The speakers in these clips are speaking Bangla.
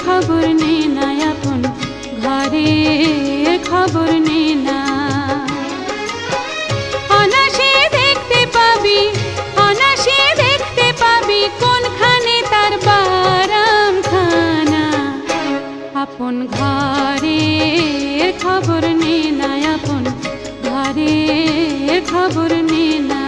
খবর নে না আপন ঘরের খবর নে না। অনাসে দেখতে পাবি, অনাসে দেখতে পাবি কোনখানে তার বারামখানা। আপন ঘরের খবর নে না আপন ঘরের খবর নে না।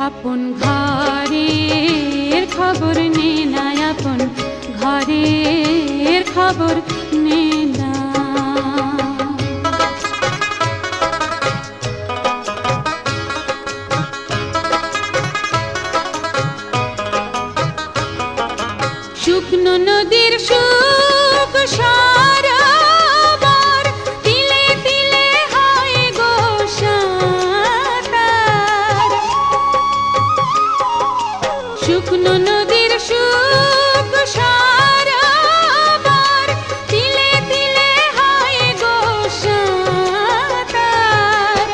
আপন ঘরের খবর নে না আপন ঘরের খবর নে না। শুকনো নদীর সুখ সরোবর তিলে তিলে হয় গো সাঁতার। শুকনো নদীর সুখ সরোবর তিলে তিলে হয় গো সাঁতার।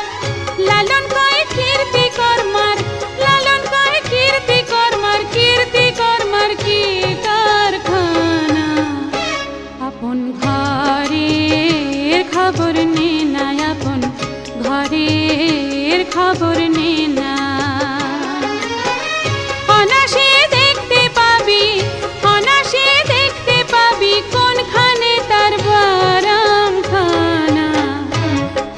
লালন কয় কীর্তি কর্মার, লালন কয় কীর্তি কর্মার, কীর্তি কর্মার কি কারখানা। আপন ঘরের খবর নে না আপন ঘরের খবর নে না। অনাসে দেখতে পাবি, অনাসে দেখতে পাবি কোনখানে তার বারামখানা।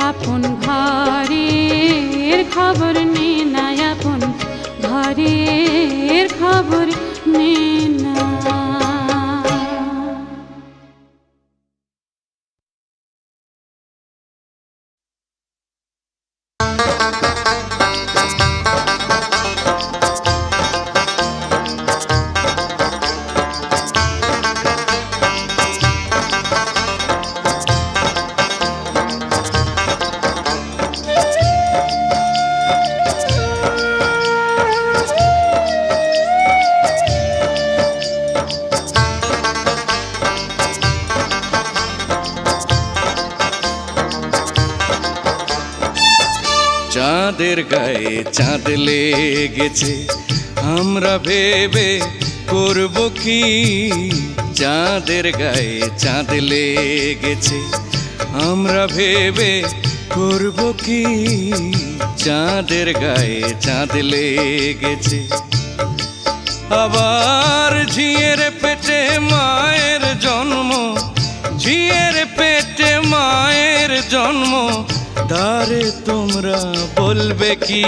আপন ঘরের খবর নে না আপন ঘরের খবর নে না। চাঁদের গায়ে চাঁদ লেগেছে আমরা ভেবে করব কি। চাঁদের গায়ে চাঁদ লেগেছে আমরা ভেবে করব কি। চাঁদের গায়ে চাঁদ লেগেছে আবার ঝিয়ের পেটে মায়ের জন্ম, ঝিয়ের পেটে মায়ের জন্ম। তারে তোমরা বলবে কি।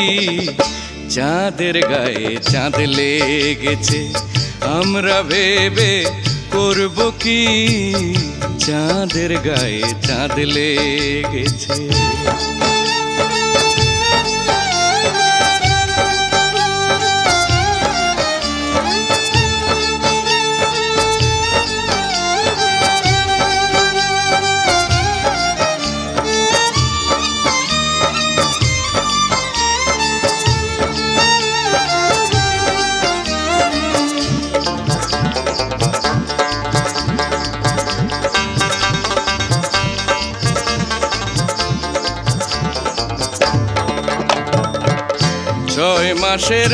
চাঁদের গায়ে চাঁদ লেগেছে আমরা ভেবে করব কি। চাঁদের গায়ে চাঁদ লেগেছে। ছয় মাসের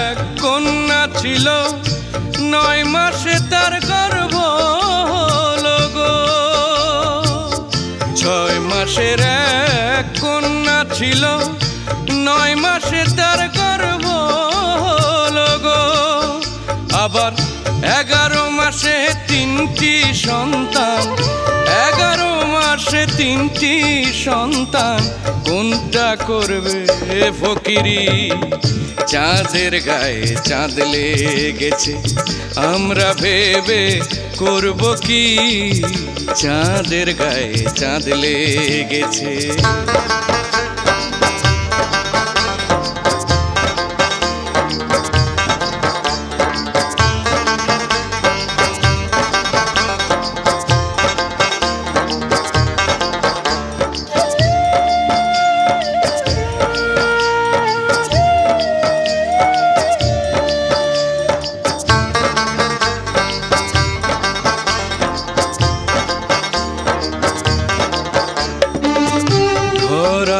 এক কন্যা ছিল, 9 মাসে তার গর্ভ হলো গো। 6 মাসের এক কন্যা ছিল, 9 মাসে তার গর্ভ হলো গো। আবার 11 মাসে 3টি সন্তান, 11 মাসে 3টি সন্তান। কোনটা করবে ফকিরি? চাঁদের গায়ে চাঁদ লেগেছে, আমরা ভেবে করব কি? চাঁদের গায়ে চাঁদ লেগেছে।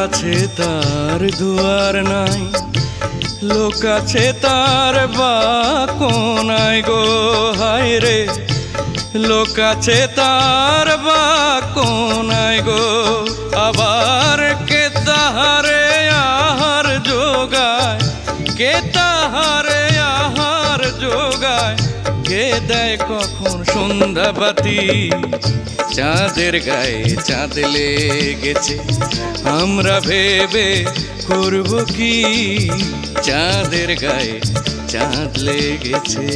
আছে তার দুয়ার নাই, লোক আছে তার বাকোনায় গো। হায় রে, লোক আছে তার বাকোনায় গো। আবার কে তাহারে আহার যোগায়, কে তাহারে আহার যোগায়, কে দেয় কখন সন্ধ্যাবাতি? চাঁদের গায়ে চাঁদ লেগেছে, আমরা ভেবে করব কি? চাঁদের গায়ে চাঁদ লেগেছে।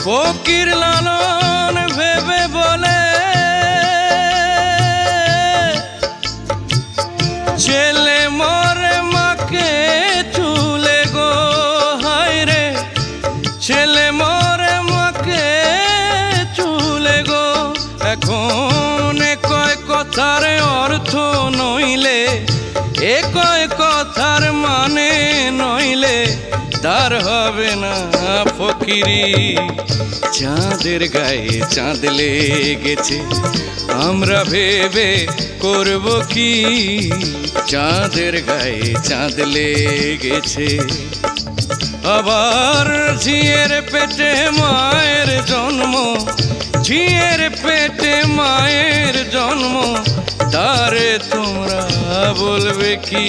ফকির লালন ভেবে বলে, ছেলে মরে মাকে চুলে গো। হায় রে, ছেলে মরে মাকে চুলে গো। এখন কয় কথার অর্থ নইলে, এ কয় কথার মানে নইলে তার হবে না ফকিরি। চাঁদের গায়ে চাঁদ লেগেছে, আমরা ভেবে করব কি? চাঁদের গায়ে চাঁদ লেগেছে। আবার ঝিয়ের পেটে মায়ের জন্ম, ঝিয়ের পেটে মায়ের জন্ম। তারে তোমরা বলবে কি?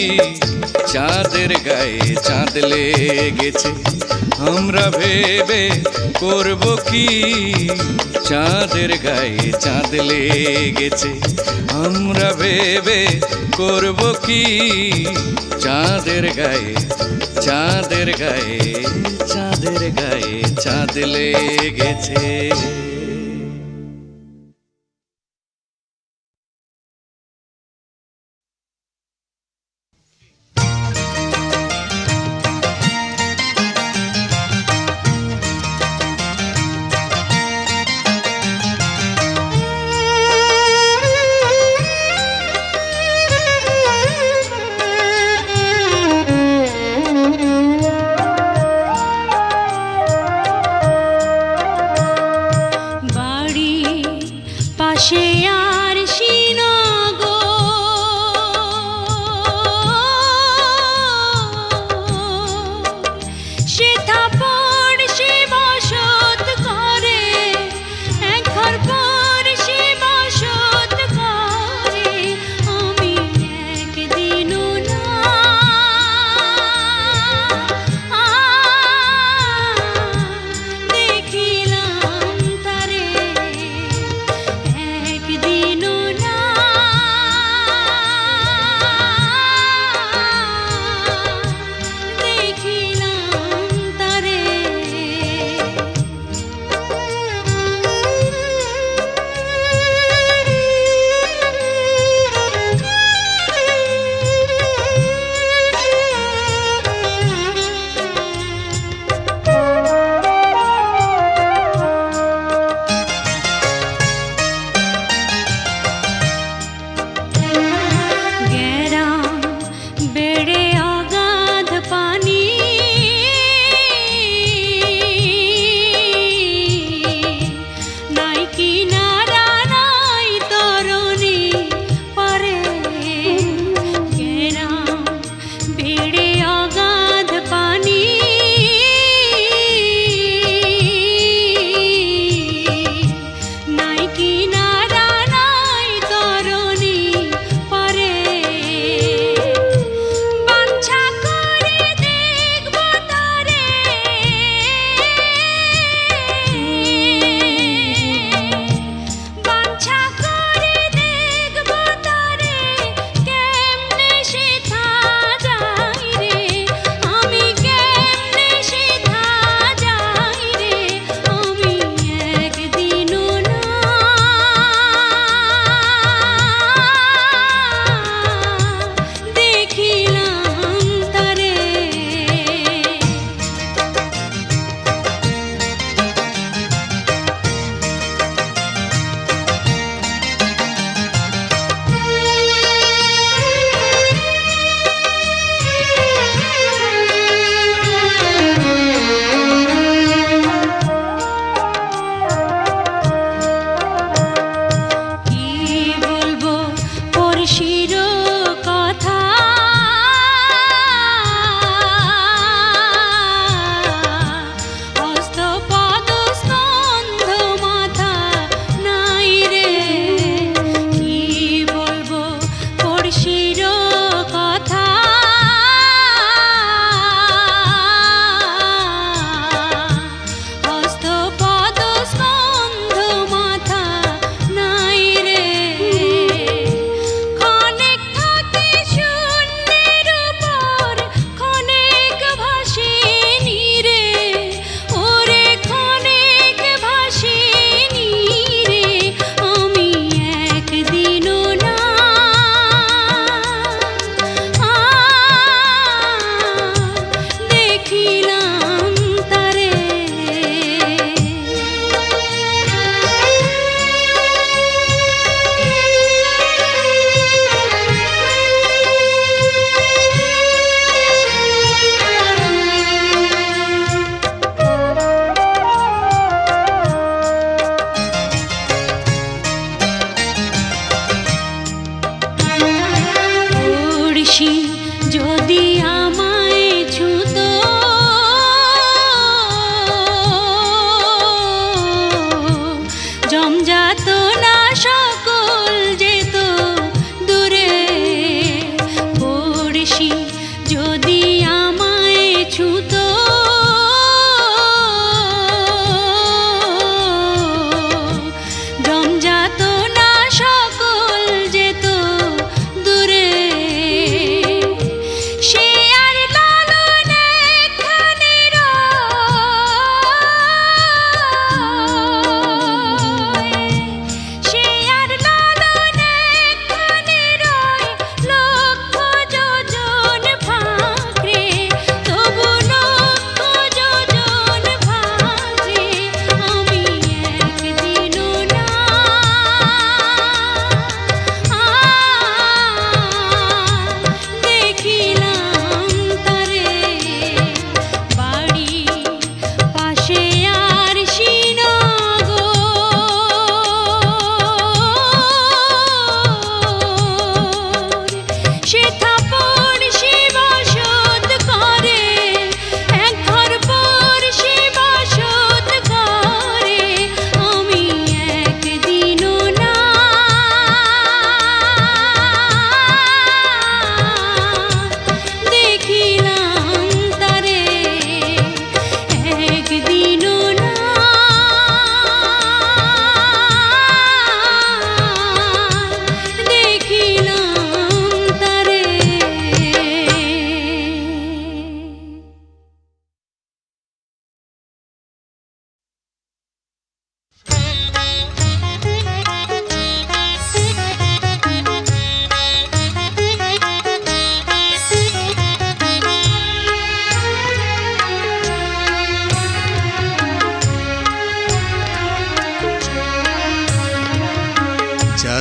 চাঁদের গায়ে চাঁদ লেগেছে, আমরা ভেবে করব কি? চাঁদের গায়ে চাঁদ লেগেছে, আমরা ভেবে করব কি? চাঁদের গায়ে চাঁদের গায়ে চাঁদের গায়ে চাঁদ লেগেছে। সে থাপড় সে বসত করে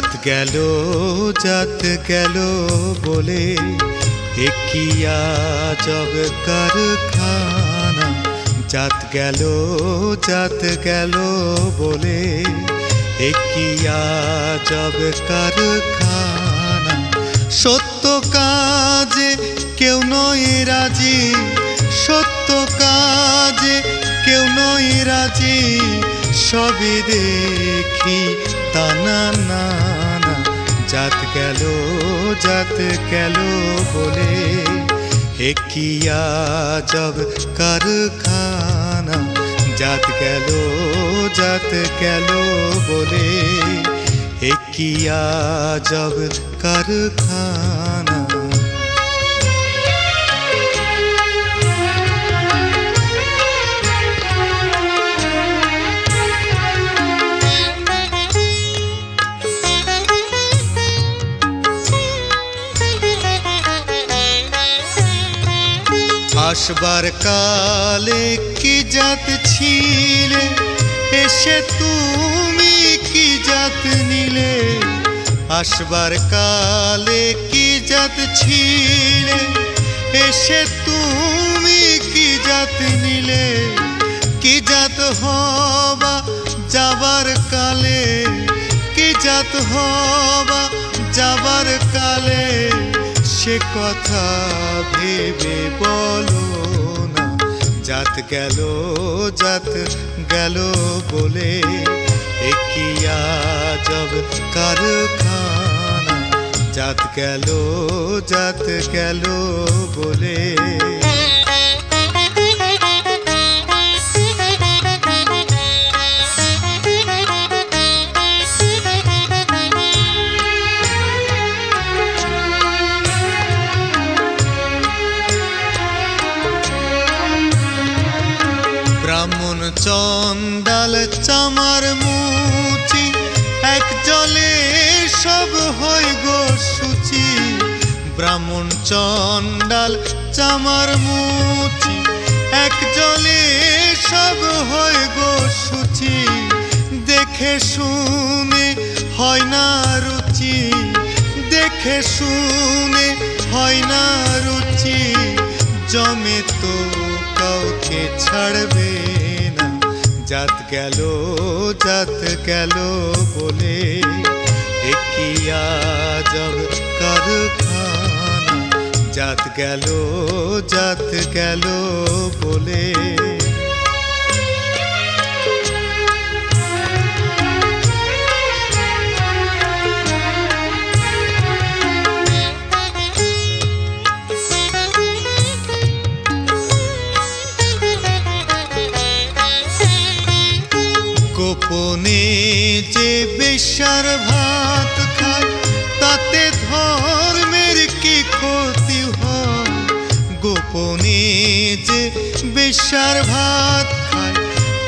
জাত গেল বলে কি আজব কারখানা। জাত গেল বলে কি আজব কারখানা। সত্য কাজে কেউ নয় রাজি, সত্য কাজে কেউ নয় রাজি, সবই দেখি তানা না না। জাত গেল বলে কি আজব কারখানা। জাত গেল বলে কি আজব কারখানা। আসবার কালে কি জাত ছিলে, এসে তুমি কি জাত নিলে। আসবার কালে কি জাত ছিলে, এসে তুমি কি জাত নিলে। কি জাত হবা যাবার কালে, কি জাত হবা যাবার কালে, সে কথা ভেবে বলো না। জাত গেল বলে কি আজব কারখানা। জাত গেল বলে। ব্রাহ্মণ চন্ডাল চামার মুচি, এক জলে সব হয় গো সূচি। ব্রাহ্মণ চন্ডাল চামার মুচি, এক জলে সব হয় গো সূচি। দেখে শুনে হয় না রুচি, দেখে শুনে হয় না রুচি। জমে তো কাউকে ছাড়বে না। জাত গেল বলে কি আজব কারখানা। জাত গেল বলে। গোপনে যে বেশ্যার ভাত খায়, তাতে ধর্মের কি ক্ষতি হয়। গোপনে যে বেশ্যার ভাত খায়,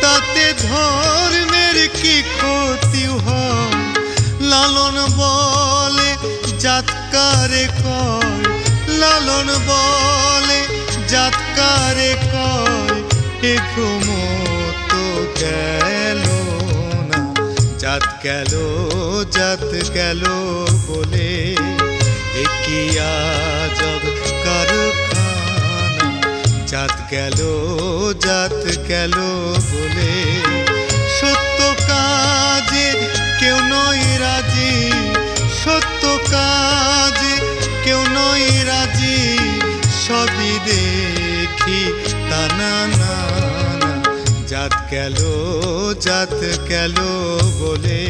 তাতে ধর্মের কি ক্ষতি হয়। লালন বলে জাতকারে কয়, লালন বলে জাতকারে কয়, এ ভ্রম তো গেল না। জাত গেল বলে কি আজব কারখানা। জাত গেল বলে। সত্য কাজে কেউ নয় রাজি, সত্য কাজে কেউ নয় রাজি, সবই দেখি তানা না না। জাত গেল বলে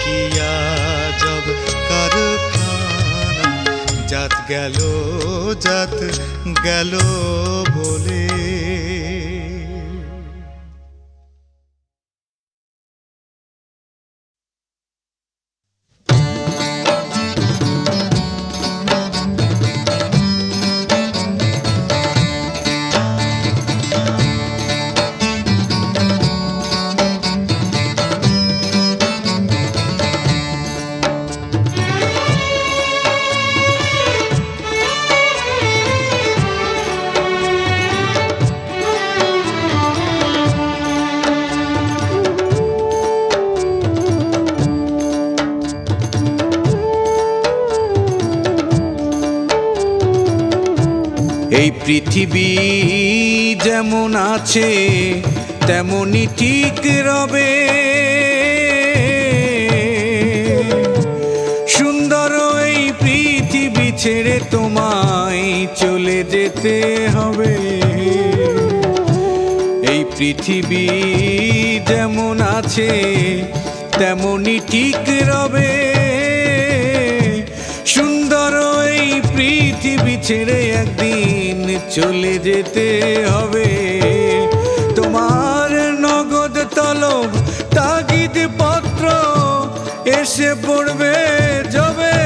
কি আজব কারখানা। জাত গেল বলে। এই পৃথিবী যেমন আছে তেমনই ঠিক রবে, সুন্দর এই পৃথিবী ছেড়ে তোমায় চলে যেতে হবে। এই পৃথিবী যেমন আছে তেমনই ঠিক রবে, সুন্দর এই পৃথিবী ছেড়ে একদিন চলে যেতে হবে। তোমার নগদ তলব তাগিদ পত্র এসে পড়বে যবে,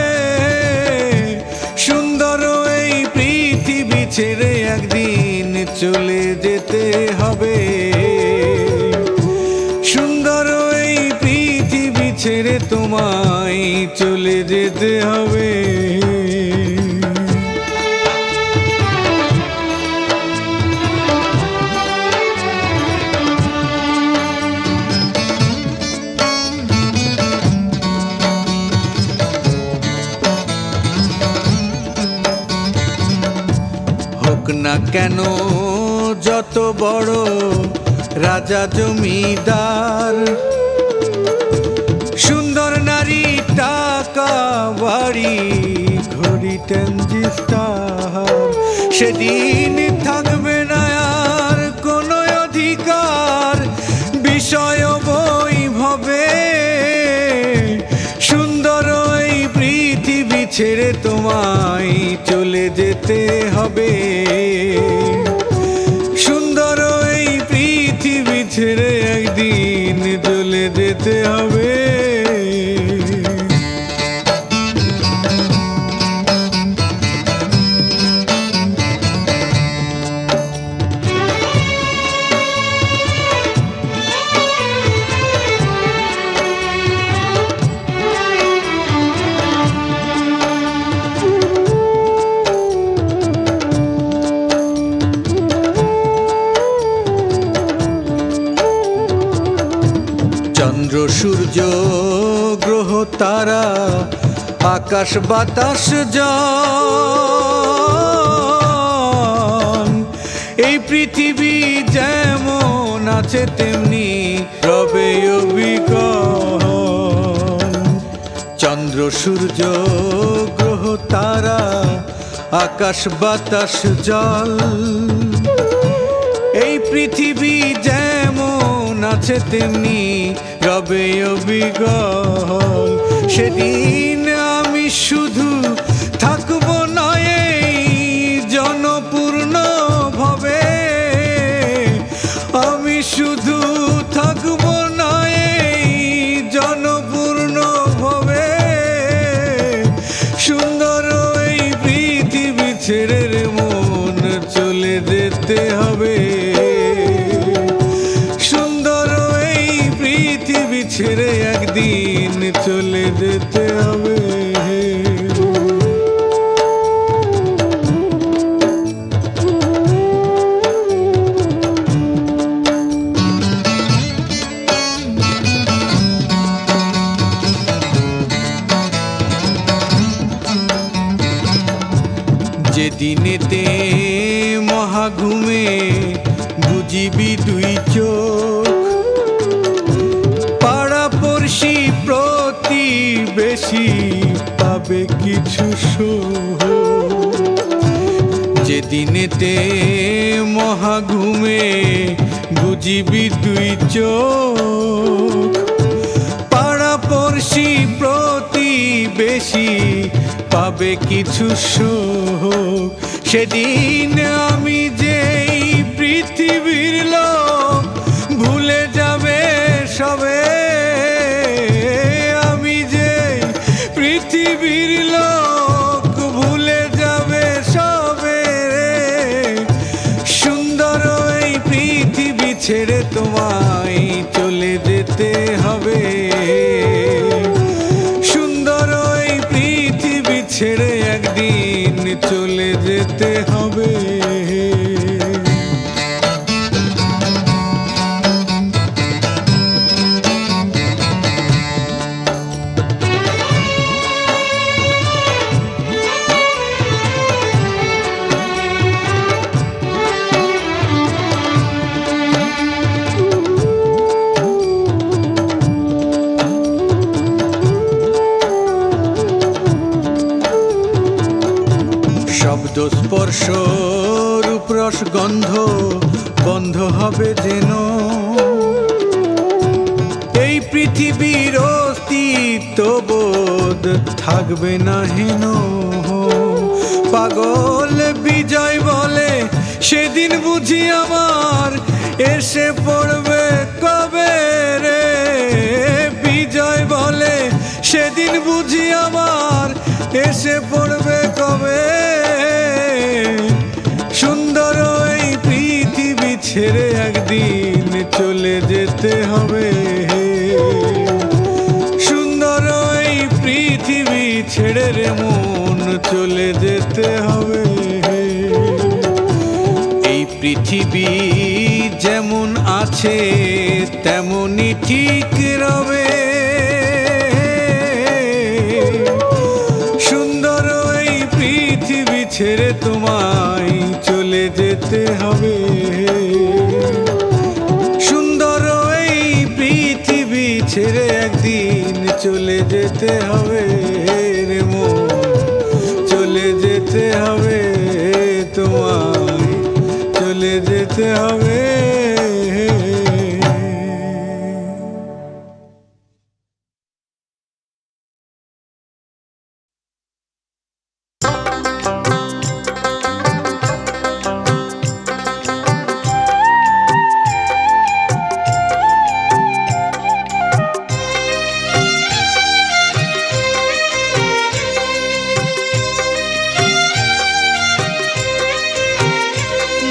সুন্দর এই পৃথিবী ছেড়ে একদিন চলে যেতে হবে। সুন্দর এই পৃথিবী ছেড়ে তোমায় চলে যেতে হবে। হোক না কেন যত বড় রাজা জমিদার, সুন্দর নারী টাকা বাড়ি ঘড়ি ট্রানজিস্টার, সেদিন থাকবে না আর কোনো অধিকার বিষয় বৈভবে। সুন্দর এই পৃথিবী ছেড়ে তোমায় চলে যেতে হবে। সুন্দর এই পৃথিবী ছেড়ে একদিন চলে যেতে হবে। চন্দ্র সূর্য গ্রহ তারা আকাশ বাতাস জন, এই পৃথিবী যেমন আছে তেমনি রবে অবিকল। চন্দ্র সূর্য গ্রহ তারা আকাশ বাতাস জল, এই পৃথিবী যেমন আছে তেমনি রবে অবিকল। সেদিন আমি শুধু থাকবো না এই জনপূর্ণ ভবে, আমি শুধু থাকবো না এই জনপূর্ণ ভবে। সুন্দর এই পৃথিবী ছেড়ে মন চলে যেতে হবে। সুন্দর এই পৃথিবী ছেড়ে একদিন চলে যেতে হবে। যেদিনেতে মহাঘুমে বুঝিবি দুই চোখ, পাড়া পড়শি প্রতিবেশী পাবে কিছু সুখ। যেদিনেতে মহাঘুমে বুঝিবি দুই চোখ, পাড়া পড়শি প্রতিবেশী পাবে কিছু সুখ। সেদিন আমি যেই পৃথিবীর লোক ভুলে যাবে সবে, আমি যেই পৃথিবীর লোক ভুলে যাবে সবে। সুন্দর এই পৃথিবী ছেড়ে তোমায় চলে যেতে হবে। সুন্দর এই পৃথিবী ছেড়ে একদিন চলে যেতে হবে। স্পর্শ রূপরস গন্ধ বন্ধ হবে যেন, এই পৃথিবীর অস্তিত্ব বোধ থাকবে না হেন। পাগল বিজয় বলে সেদিন বুঝি আমার এসে পড়বে কবে রে, বিজয় বলে সেদিন বুঝি আমার এসে পড়বে কবে। সুন্দর এই পৃথিবী ছেড়ে একদিন চলে যেতে হবে, সুন্দর এই পৃথিবী ছেড়ে রে মন চলে যেতে হবে। এই পৃথিবী যেমন আছে তেমনই ঠিক রবে, সুন্দর এই পৃথিবী ছেড়ে তোমায় চলে যেতে হবে, সুন্দর এই পৃথিবী ছেড়ে একদিন চলে যেতে হবে রে মন, চলে যেতে হবে তোমায়, চলে যেতে হবে।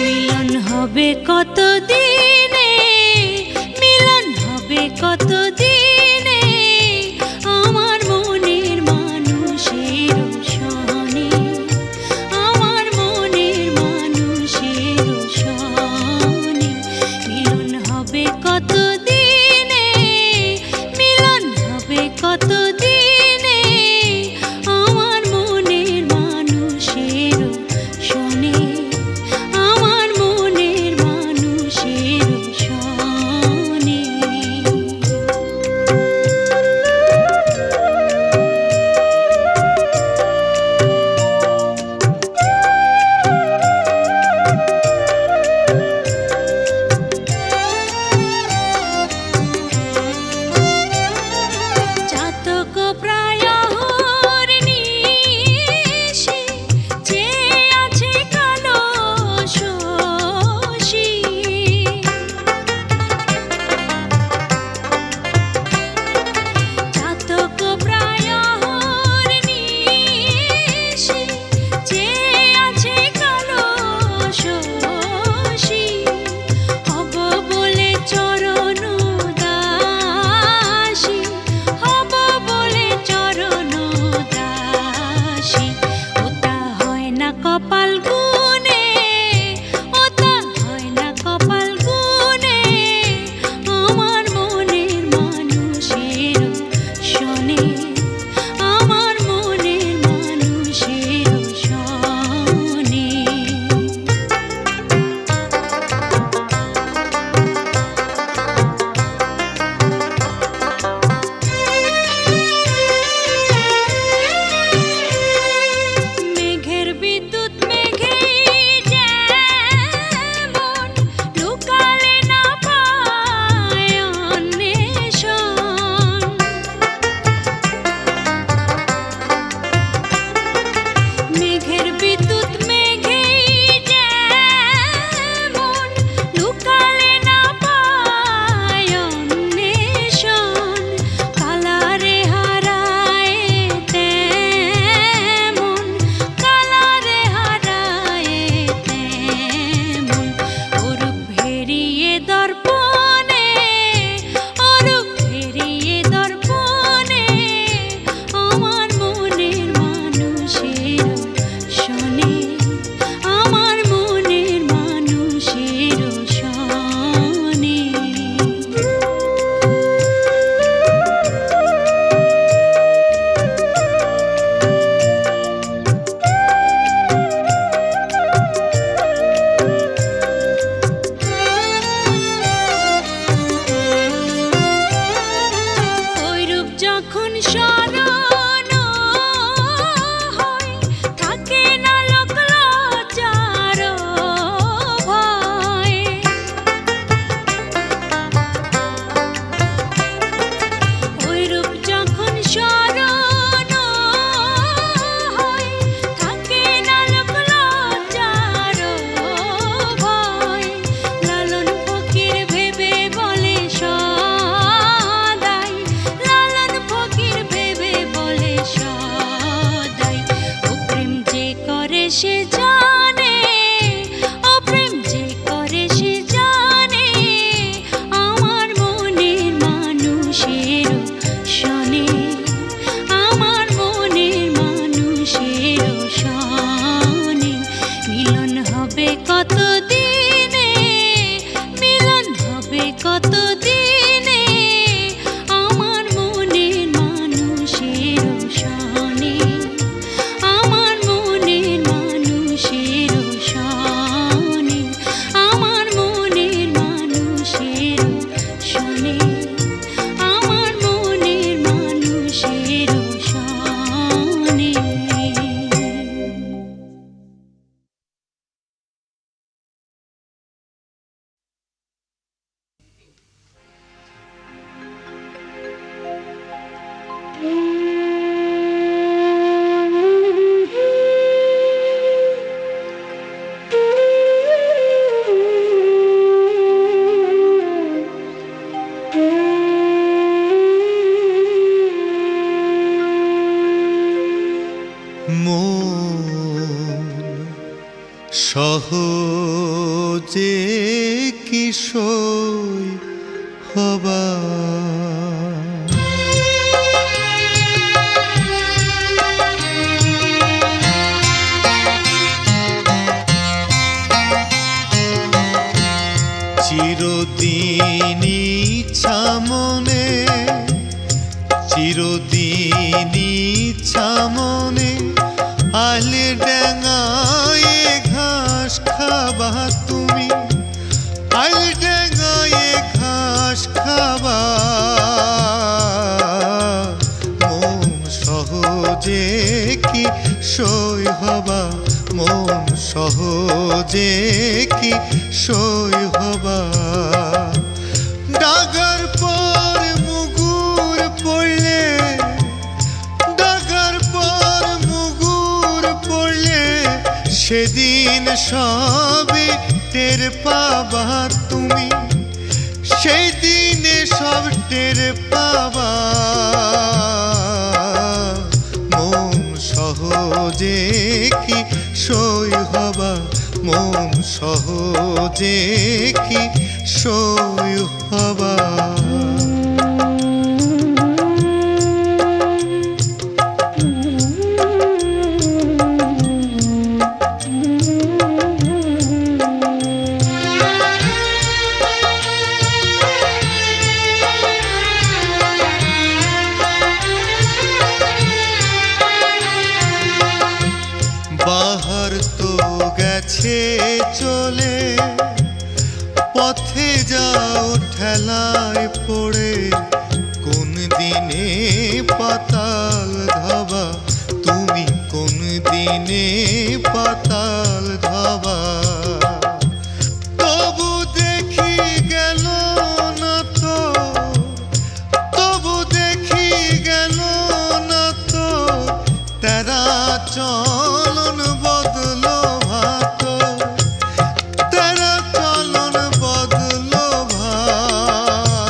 মিলন হবে কত দিনে, মিলন হবে কত দিনে, আমার মনের মানুষের সনে, আমার মনের মানুষের সনে। মিলন হবে কত দিনে, মিলন হবে কত দিনে, আমার মনের মানুষের সনে, আমার মনের মানুষের মন সহজে কি সই হবা চিরদিন ইচ্ছা মনে চিরদিন ইচ্ছা মনে আলে ডেঙ্গায় ঘাস খাবা তুমি আলে ডেঙ্গায় ঘাস খাবা মন সহজে কি সই হবা মন সহজে কি সই হবা ডাগার পর মুগুর পড়লে ডাগার পর মুগুর পড়লে সেদিন সবে টের পাবা তুমি সেই দিনে সব টের পাবা মন সহজে কি সই হবা মন সহজে কি সই হবা বাহার তো গেছে চলে পথে যাও ঠেলায় পড়ে কোন দিনে পাতাল ধাবা তুমি কোন দিনে পাতাল ধাবা তবু দেখি গেল না তো তবু দেখি গেল না তো তারা চলন বদলো ভাত তারা চলন বদলো ভাত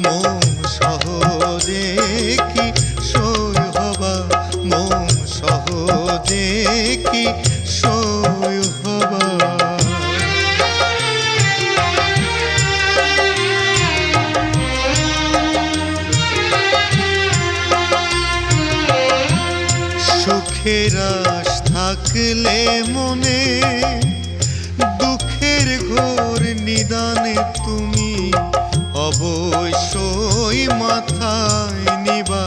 মন সহজে কি সই হবা মন সহজে কি সই হবা সুখের আশ থাকলে মনে দুঃখের ঘোর নিদানে তুমি অবশ্যই মাথায় নিবা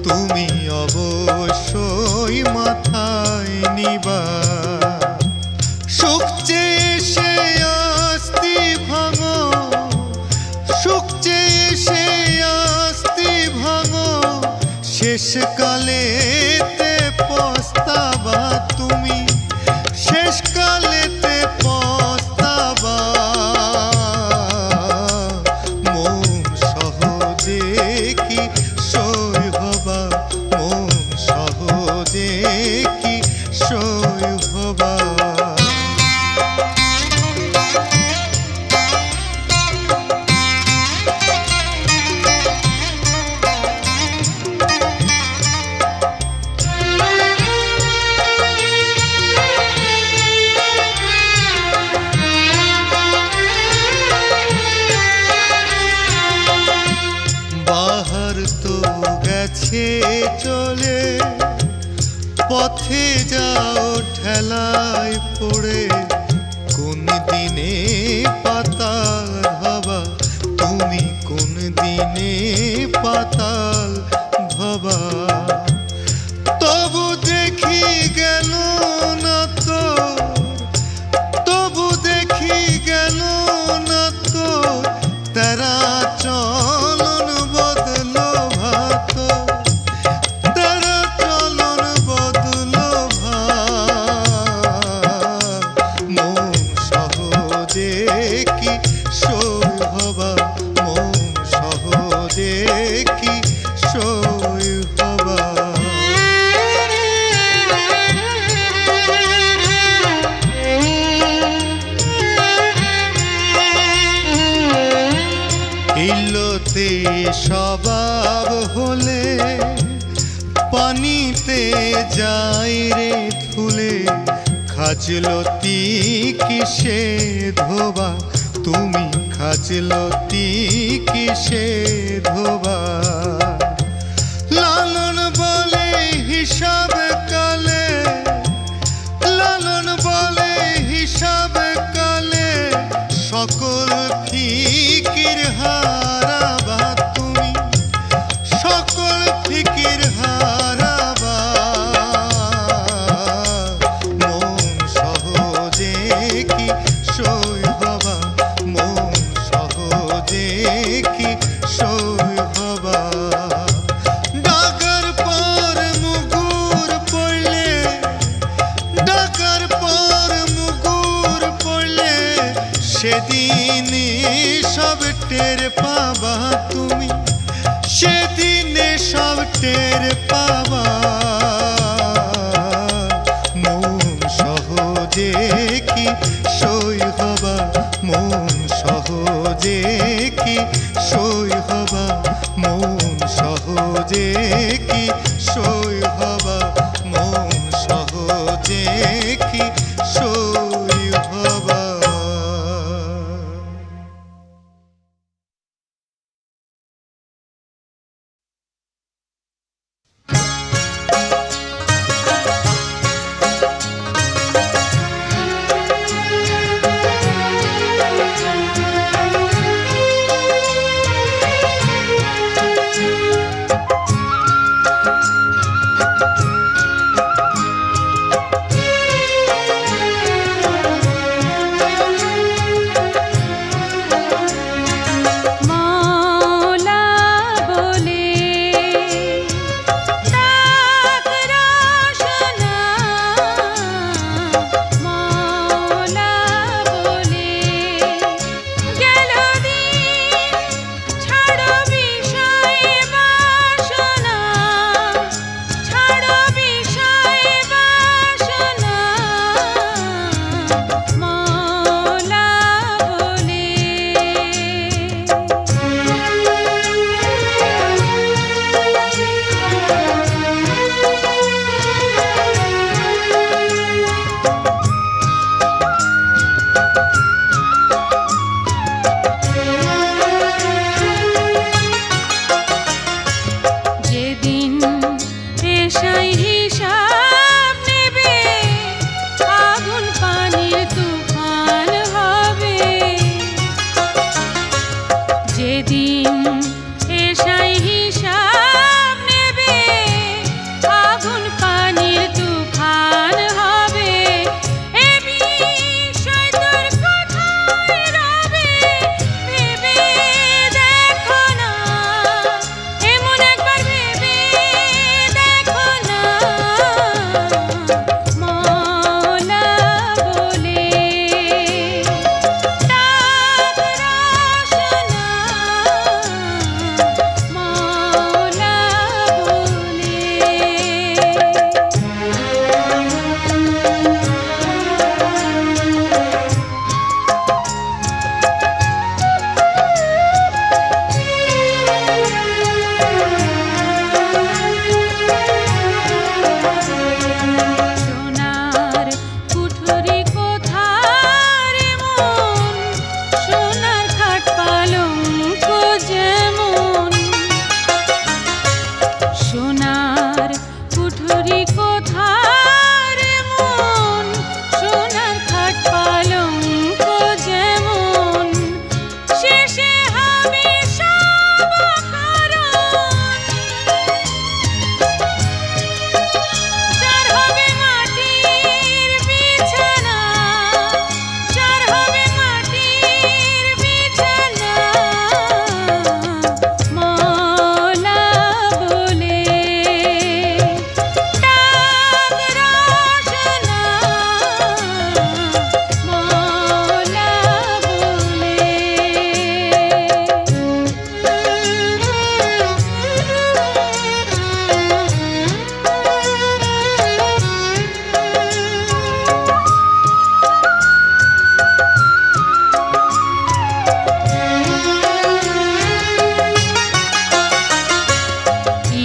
তুমি অবশ্যই মাথায় নিবা সুখ চেয়ে সে আস্তি ভাঙো সুখ চেয়ে সে আস্তি ভাঙো শেষকালেতে পস্তাবা তুমি শেষকালেতে পস্তাবা মন সহজে কি সই হবা মন সহজে কি সই হবা বাহার তো গেছে চলে পথে যাও ঠেলায় পড়ে কোন দিনে পাতাল হবা তুমি কোন দিনে পাতাল হবা তবু দেখি গেল না তো তবু দেখি গেল না তো তারা চলন বদলো ভাত তারা চলন বদলো ভাত মন সহজে কি সই হবা মন সহজে কি সই হবা ইল্লতে স্বভাব হলে পানিতে যায় রে ধুলে, খাজলতি কিসে ধোবা, তুমি খাজলতি কিসে ধোবা। লালন বলে হিসাব কালে, লালন বলে হিসাব কালে, সকল ফিকির হারাবা তুমি, সকল ফিকির হারাবা। মন সহজে কি সই হবা, মন সহজে কি সই হবা। ডাকার পর মুগুর পড়লে, ডাকার পর মুগুর পড়লে, সেদিনই সব টের পাবা তুমি, সেদিনে সব টের পাবা। মন সহজে কি সই হবা, মন সহজে কি সই হবা, মন সহজে কি সই হবা, মন সহজে কি সই হবা।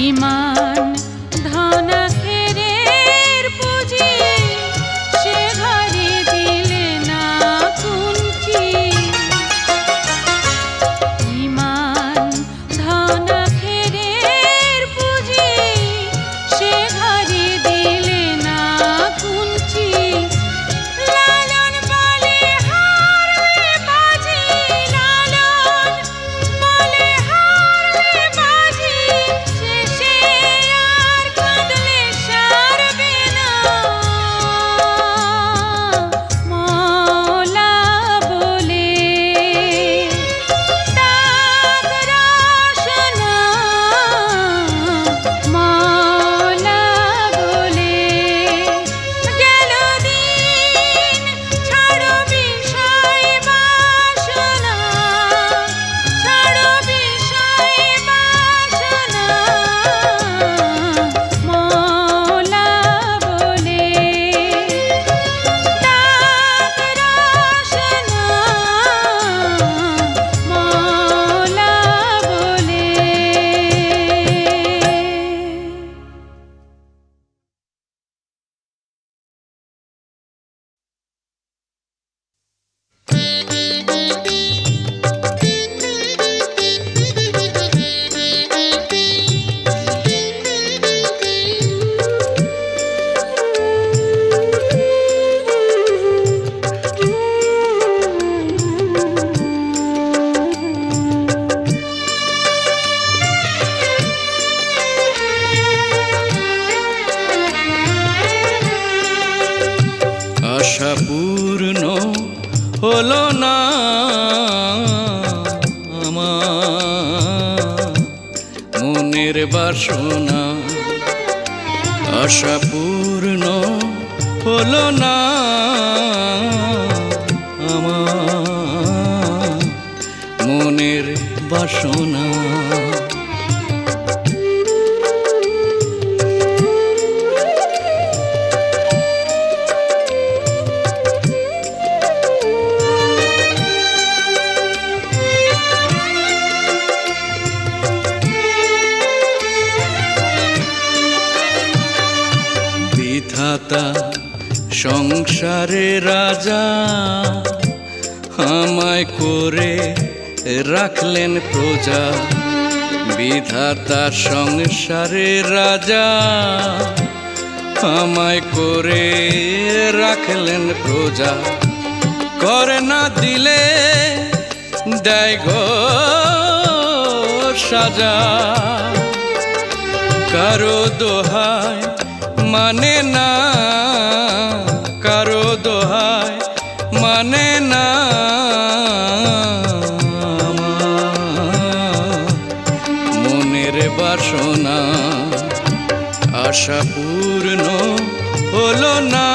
ইমান হলো না আমার মনের বাসনা, আশা পূর্ণ হলো না আমার মনের বাসনা। বিধাতা সংসারে রাজা আমায় করে রাখলেন প্রজা, বিধাতা সংসারে রাজা আমায় করে রাখলেন প্রজা, করে না দিলে দেয় গো সাজা, কারো দোহায় মানে না, কারো দোহায় মানে না মনের বাসনা, আশা পূর্ণ হলো না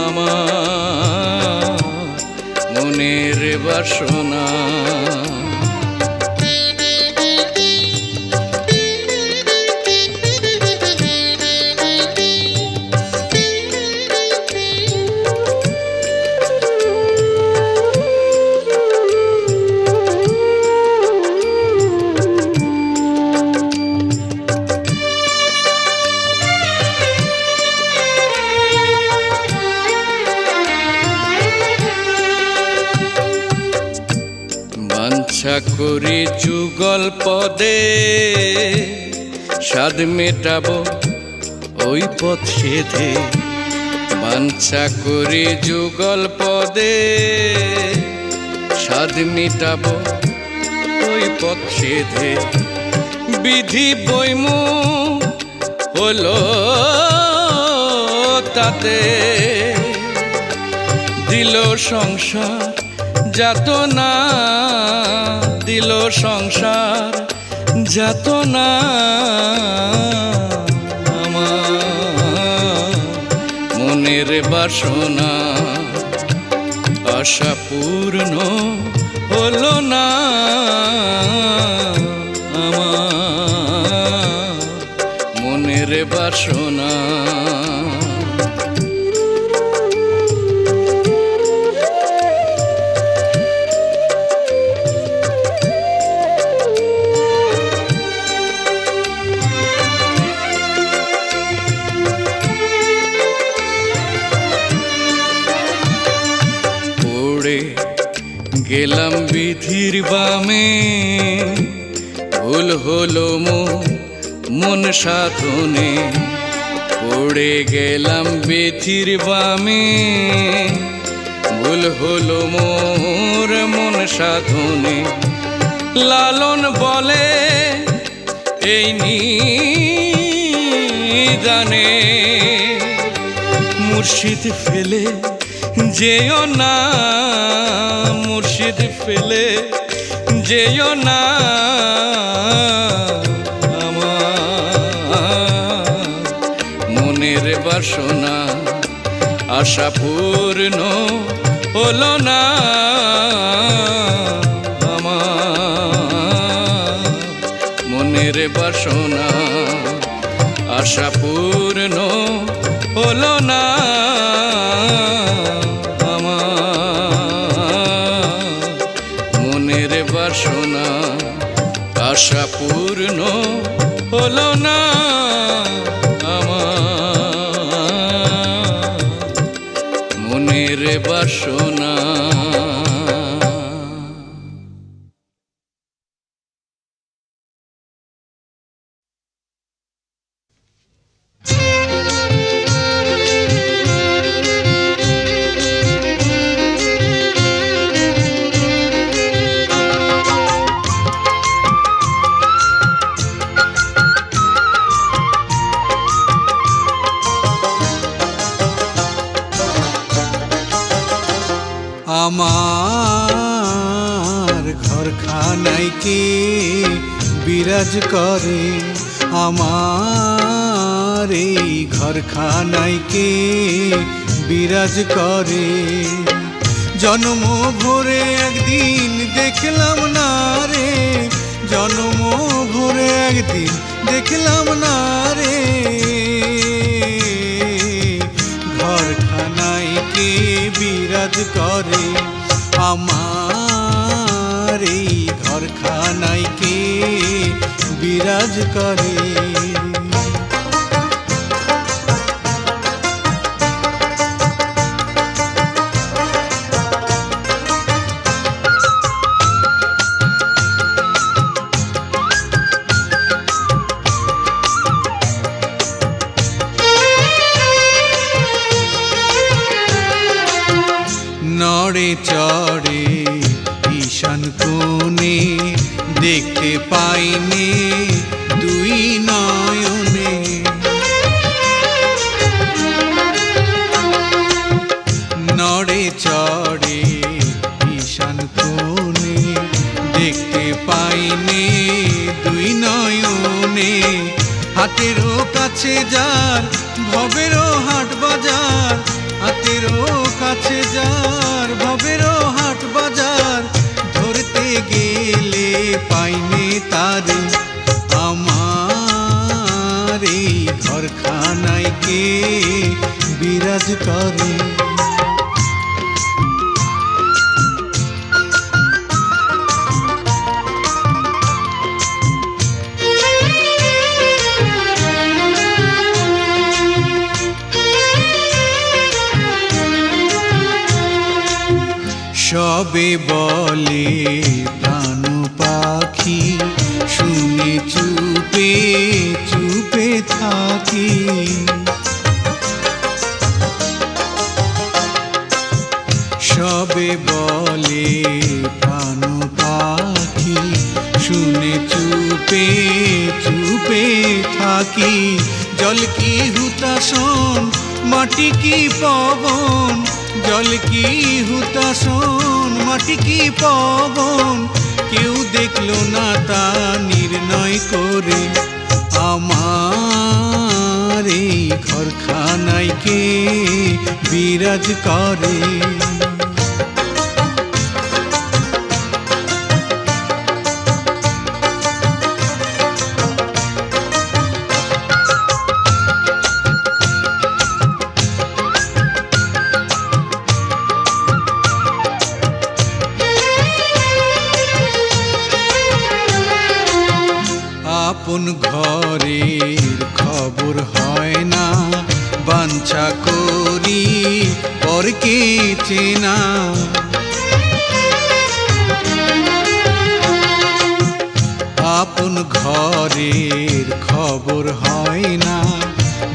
আমার মনের বাসনা। বাঞ্ছা করি যুগল পদে স্বাদ মেটাবো ওই পথ সেধে, বাঞ্ছা করি যুগল পদে স্বাদ মেটাবো ওই পথ সেধে, বিধি বইমু হলো তাতে দিল সংসার যাতনা, দিল সংসার যাতনা আমার মনের বাসনা, আশা পূর্ণ হলো না আমার মনের বাসনা। গেলাম বিধির বামে ভুল হলো মন সাধনে, পড়ে গেলাম বিধির বামে ভুল হলো মোর মন সাধনে, লালন বলে এই নিদানে মুর্শিদ ফেলে যেও না, মুর্শিদ ফেলে যেও না আমার মনের বাসনা, আশা পূর্ণ হলো না আমার মনের বাসনা, আশা পূর্ণ হলো না মনের বাসনা, আশা পূর্ণ হলো না আমার মনের বাসনা। ঘরখানায় কে বিরাজ করে, আমার এই ঘরখানায় কে বিরাজ করে। জন্ম ভরে একদিন দেখলাম না রে, জন্ম ভরে একদিন দেখলাম না রে, ঘরখানায় কে বিরাজ করে, আমার এই ঘরখানায় কে বিরাজ করে। নড়ে চড়ে ঈশান কোণে দেখতে পাইনে দুই নয়নে, নড়ে চড়ে ঈশান কোণে দেখতে পাইনে দুই নয়নে, হাতেরও কাছে যার ভবেরও হাট বাজার, হাতেরও কাছে যার ভবেরও হাট বাজার, ধরতে গেলে পাইনে তারে, আমার এই ঘরখানায় কে বিরাজ করে। সবে বলে প্রাণ পাখি শুনে চুপে চুপে থাকি, সবে বলে প্রাণ পাখি শুনে চুপে চুপে থাকি, জল কি হুতাশন মাটি কি পবন, জল কি হুতাশন মাটি কি পবন, কেউ দেখলো না তা নির্ণয় করে, আমার এই ঘরখানায় কে বিরাজ করে। আপন ঘরের খবর হয় না, বাঞ্ছা করি পরকে চেনা, আপন ঘরের খবর হয় না,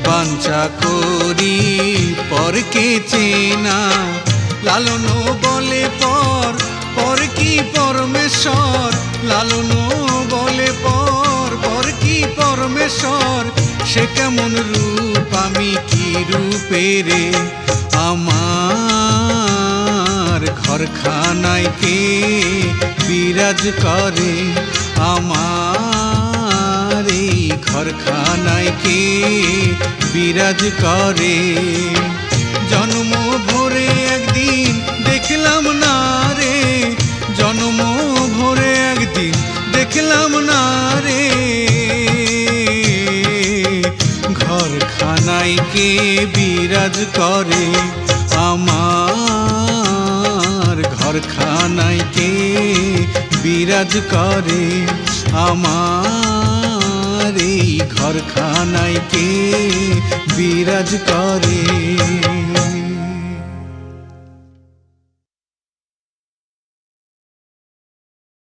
বাঞ্ছা করি পরকে চেনা, লালন বলে পর পর কি পরমেশ্বর, লালন বলে পর পর কি পরমেশ্বর, সে কেমন রূপ আমি কি রূপে রে, আমার ঘরখানায় কে বিরাজ করে, আমার এই ঘরখানায় কে বিরাজ করে। জন্ম ভরে একদিন দেখলাম না রে, জন্ম ভরে একদিন দেখলাম না রে, ঘরখানায় কে বিরাজ করে, আমার ঘরখানায় কে বিরাজ করে, আমার এই ঘরখানায় কে বিরাজ করে।